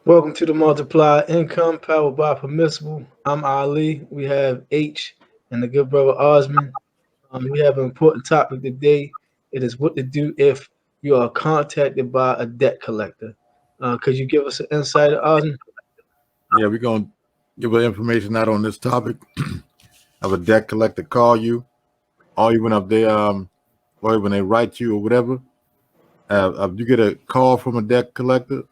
Welcome to the Multiply Income powered by Permissible. I'm Ali. We have H and the good brother Osman. We have an important topic today. It is what to do if you are contacted by a debt collector. Could you give us an insight, Osman? Yeah, we're gonna give the information out on this topic of a debt collector call you, or even if they or when they write you or whatever. If you get a call from a debt collector,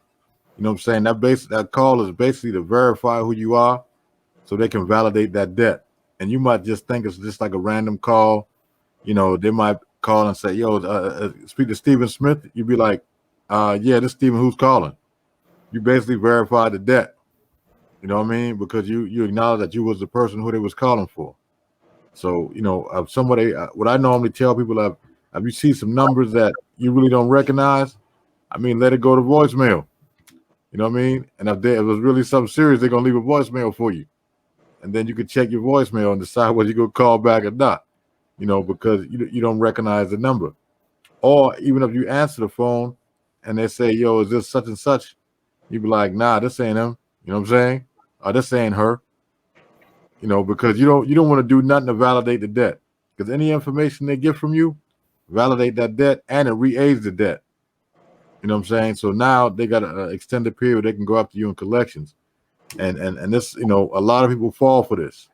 you know what I'm saying, that call is basically to verify who you are, so they can validate that debt. And you might just think it's just like a random call. You know, they might call and say, "Yo, speak to Stephen Smith." You'd be like, "Yeah, this Stephen. Who's calling?" You basically verify the debt. You know what I mean? Because you acknowledge that you was the person who they was calling for. So, somebody, what I normally tell people, if you see some numbers that you really don't recognize, I mean, let it go to voicemail. You know what I mean? And if it was really something serious, they're gonna leave a voicemail for you, and then you can check your voicemail and decide whether you're gonna call back or not. Because you don't recognize the number, or even if you answer the phone and they say, "Yo, is this such and such?" You be like, "Nah, this ain't him." You know what I'm saying? Or this ain't her. Because you don't want to do nothing to validate the debt. Because any information they get from you, validate that debt and it re-aids the debt. You know what I'm saying? So now they got an extended period they can go after you in collections. And this, a lot of people fall for this.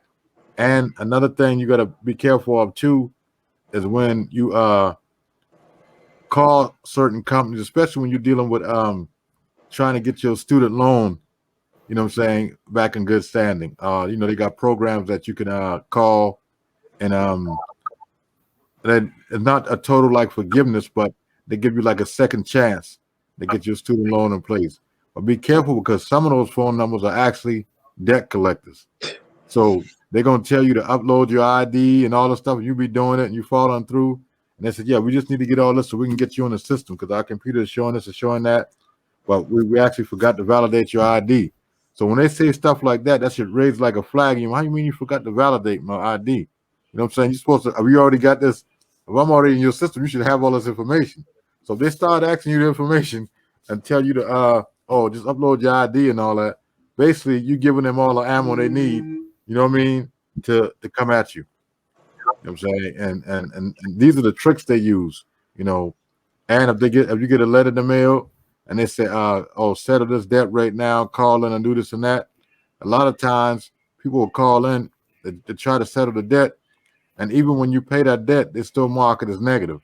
And another thing you got to be careful of too is when you call certain companies, especially when you're dealing with trying to get your student loan, you know what I'm saying, back in good standing. They got programs that you can call, and that it's not a total like forgiveness, but they give you like a second chance to get your student loan in place. But be careful, because some of those phone numbers are actually debt collectors. So they're gonna tell you to upload your ID and all the stuff. You be doing it and you falling through. And they said, "Yeah, we just need to get all this so we can get you in the system, because our computer is showing this and showing that. But we actually forgot to validate your ID." So when they say stuff like that, that should raise like a flag. How you mean you forgot to validate my ID? You know what I'm saying? You're supposed to, we already got this. If I'm already in your system, you should have all this information. So if they start asking you the information and tell you to, just upload your ID and all that, basically you giving them all the ammo they need, you know what I mean, to come at you. You know what I'm saying? And these are the tricks they use, you know. And if you get a letter in the mail and they say, settle this debt right now, call in and do this and that. A lot of times people will call in to try to settle the debt. And even when you pay that debt, they still mark it as negative.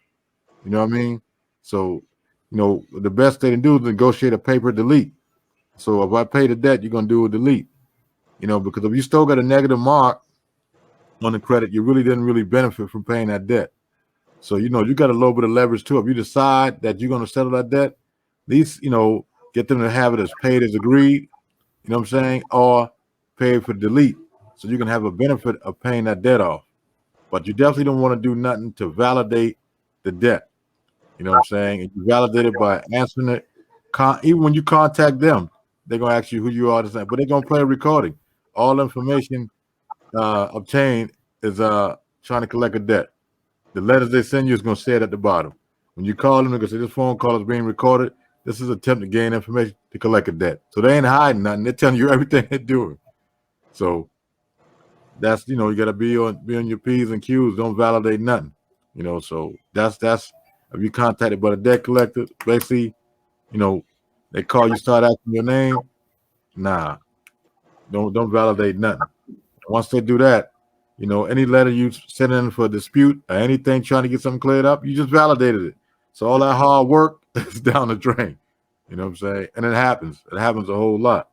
You know what I mean? So, the best they can do is negotiate a paper delete. So if I pay the debt, you're going to do a delete. Because if you still got a negative mark on the credit, you really didn't really benefit from paying that debt. So, you got a little bit of leverage too. If you decide that you're going to settle that debt, at least, get them to have it as paid as agreed, you know what I'm saying? Or pay for delete, so you can have a benefit of paying that debt off. But you definitely don't want to do nothing to validate the debt. You know what I'm saying? And you validate it by answering it. Even when you contact them, they're going to ask you who you are, but they're going to play a recording. All information obtained is trying to collect a debt. The letters they send you is going to say it at the bottom. When you call them, they're going to say, "This phone call is being recorded. This is an attempt to gain information to collect a debt." So they ain't hiding nothing. They're telling you everything they're doing. So that's, you got to be on your P's and Q's. Don't validate nothing. So that's if you contacted by a debt collector, basically, they call you, start asking your name. Nah, don't validate nothing. Once they do that, any letter you send in for a dispute or anything trying to get something cleared up, you just validated it. So all that hard work is down the drain. You know what I'm saying? And it happens. It happens a whole lot.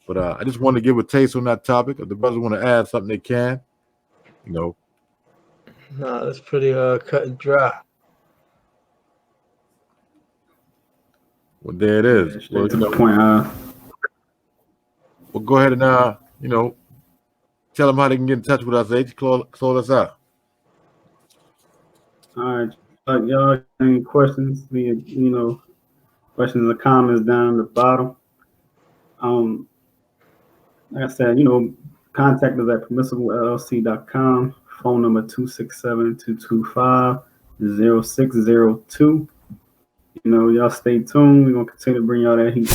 But I just wanted to give a taste on that topic. If the brothers want to add something, they can. You know. No, that's pretty cut and dry. Well, there it is. Yeah, straight to the point. Well, go ahead and tell them how they can get in touch with us. H, close us out. All right, y'all. Any questions? Questions and comments down at the bottom. Like I said, contact us at permissiblellc.com. Phone number 267-225-0602. Y'all stay tuned. We're gonna continue to bring y'all that heat.